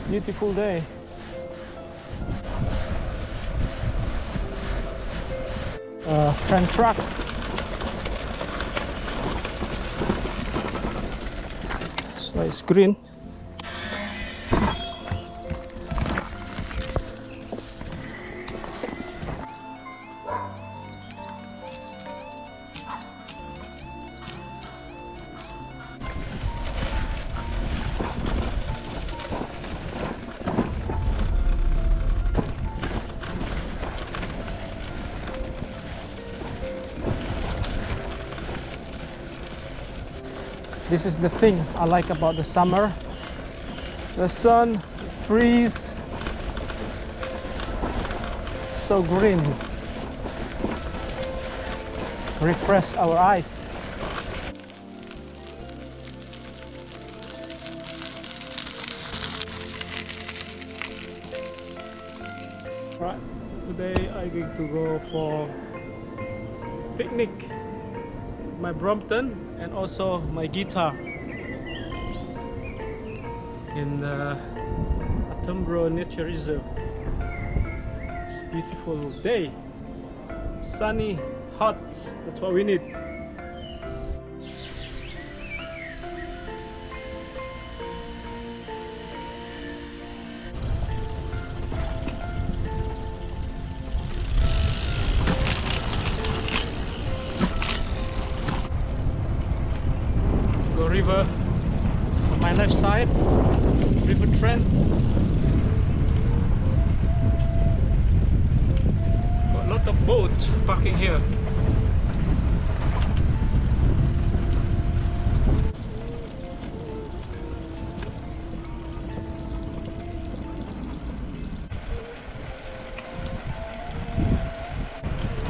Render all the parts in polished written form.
Beautiful day. Tram truck. So it's green. This is the thing I like about the summer. The sun, trees, so green. Refresh our eyes. Right, today I'm going to go for picnic. My Brompton and also my guitar in the Atumbro Nature Reserve. It's a beautiful day, sunny, hot, that's what we need. River on my left side, River Trent. Got a lot of boats parking here.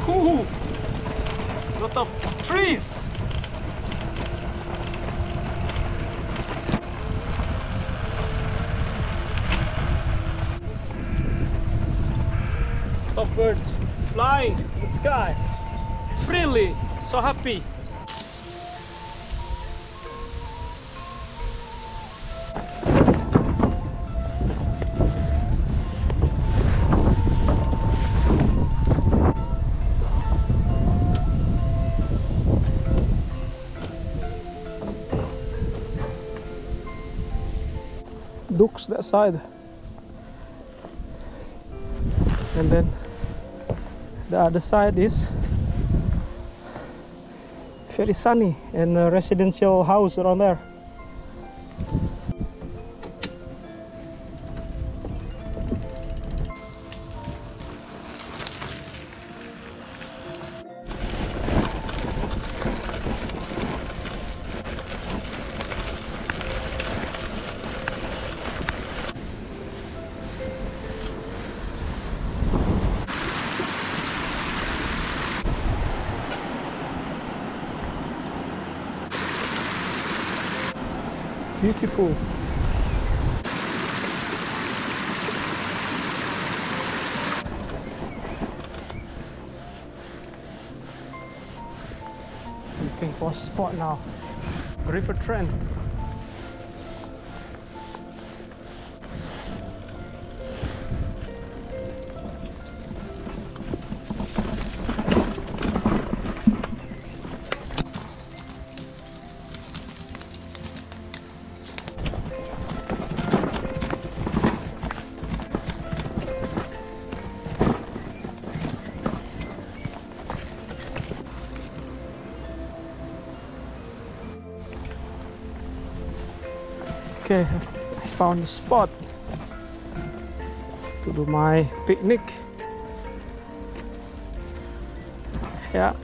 Ooh, lot of trees. Top birds flying in the sky freely, so happy. Ducks that side, and then the other side is very sunny and a residential house around there. Beautiful. Looking for a spot now. River Trent. Okay, I found a spot to do my picnic. Yeah,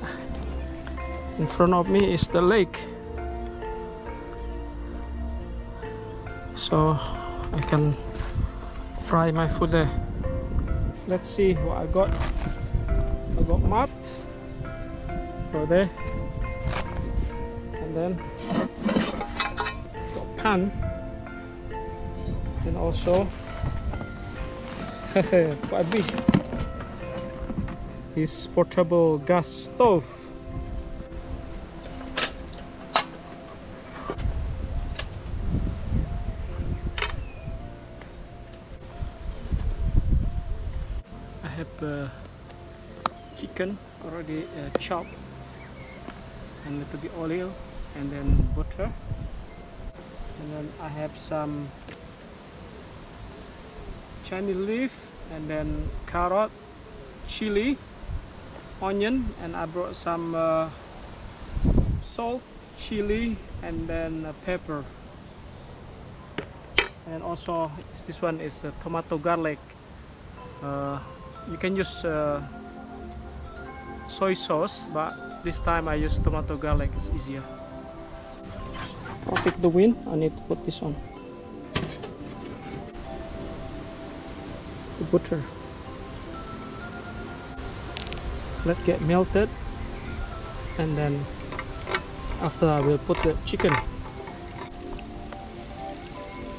in front of me is the lake, so I can fry my food there. Let's see what I got. I got mud for there, and then got pan. And also quite big is portable gas stove. chicken already chopped, and a little bit oil, and then butter, and then I have some Chinese leaf, and then carrot, chili, onion, and I brought some salt, chili, and then pepper. And also this one is tomato garlic. You can use soy sauce, but this time I use tomato garlic, it's easier. I'll take the wind, I need to put this on. The butter. Let get melted, and then after I will put the chicken.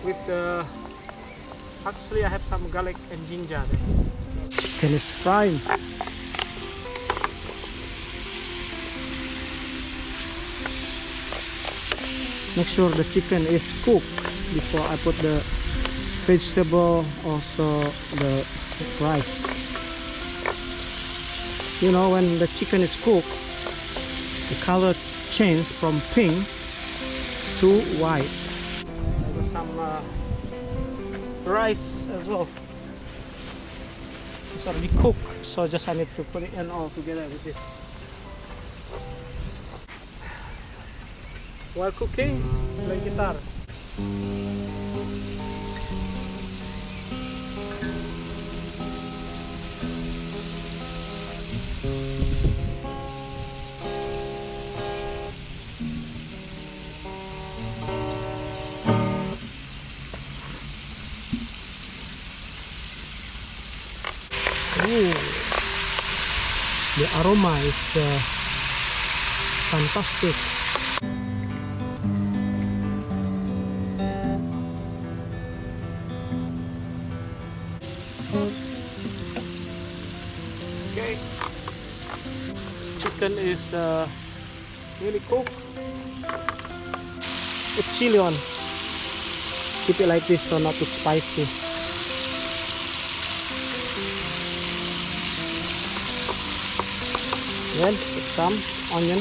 With the actually I have some garlic and ginger there. Chicken is frying. Make sure the chicken is cooked before I put the vegetable, also the rice. You know, when the chicken is cooked, the color changes from pink to white. Some rice as well. It's already cooked, so just I need to put it in all together with it. While cooking, play guitar. Ooh, the aroma is fantastic. Okay, chicken is really cooked. Put chili on. Keep it like this so not too spicy. Then put some onion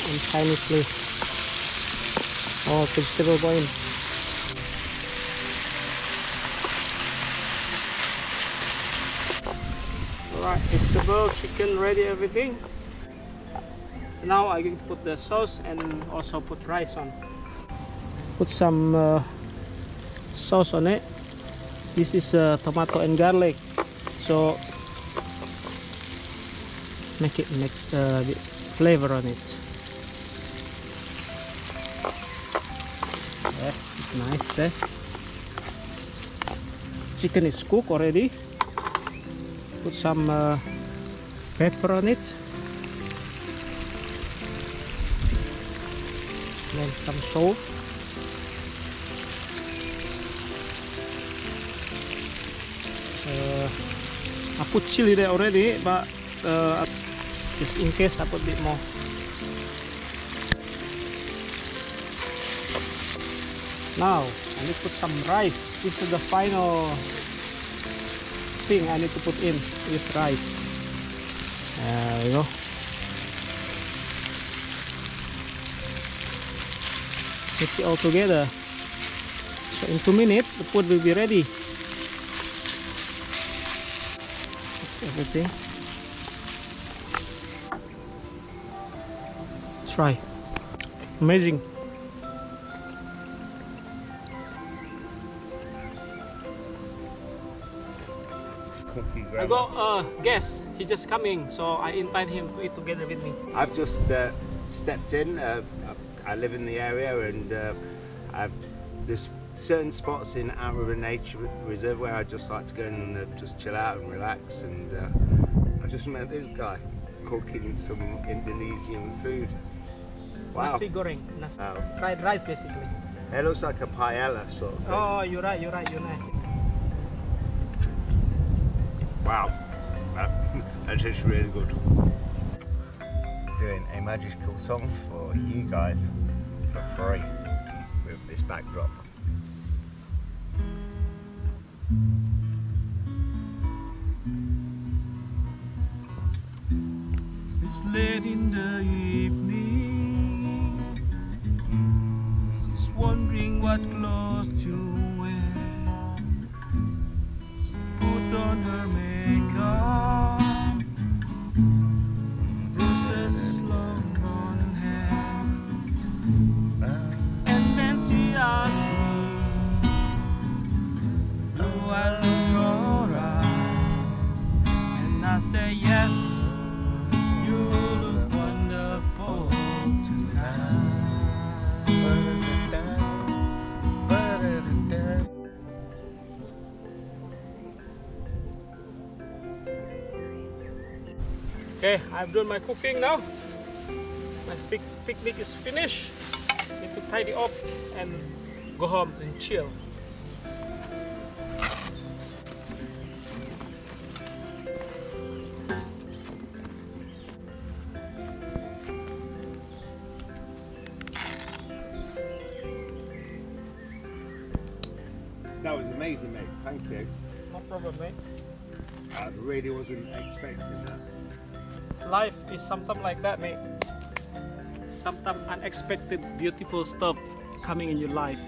and Chinese leaf. All vegetable go in. Alright, vegetable, chicken ready, everything. Now I'm going to put the sauce and also put rice on. Put some sauce on it. This is tomato and garlic. So make the flavor on it. Yes, it's nice there. Chicken is cooked already. Put some pepper on it, then some salt. I put chili there already, but just in case I put a bit more. Now I need to put some rice. This is the final thing I need to put in, is rice. There we go. Mix it all together. So in 2 minutes the food will be ready. Everything. Try. Amazing. I got a guest. He just coming, so I invite him to eat together with me. I've just stepped in. I live in the area, and there's certain spots in Out River Nature Reserve where I just like to go and just chill out and relax. And I just met this guy cooking some Indonesian food. Wow. Nasi goreng, fried rice basically. It looks like a paella sort of thing. Oh, you're right. Wow, that tastes really good. Doing a magical song for you guys for free with this backdrop. It's late in the evening. She's wondering what clothes to wear. She put on her makeup, this long blonde hair, and then she asked me, "Do I look alright?" And I say yes. You look wonderful tonight. Okay, I've done my cooking now. My picnic is finished. Need to tidy up and go home and chill. That was amazing, mate. Thank you. No problem, mate. I really wasn't expecting that. Life is sometimes like that, mate. Sometimes unexpected, beautiful stuff coming in your life.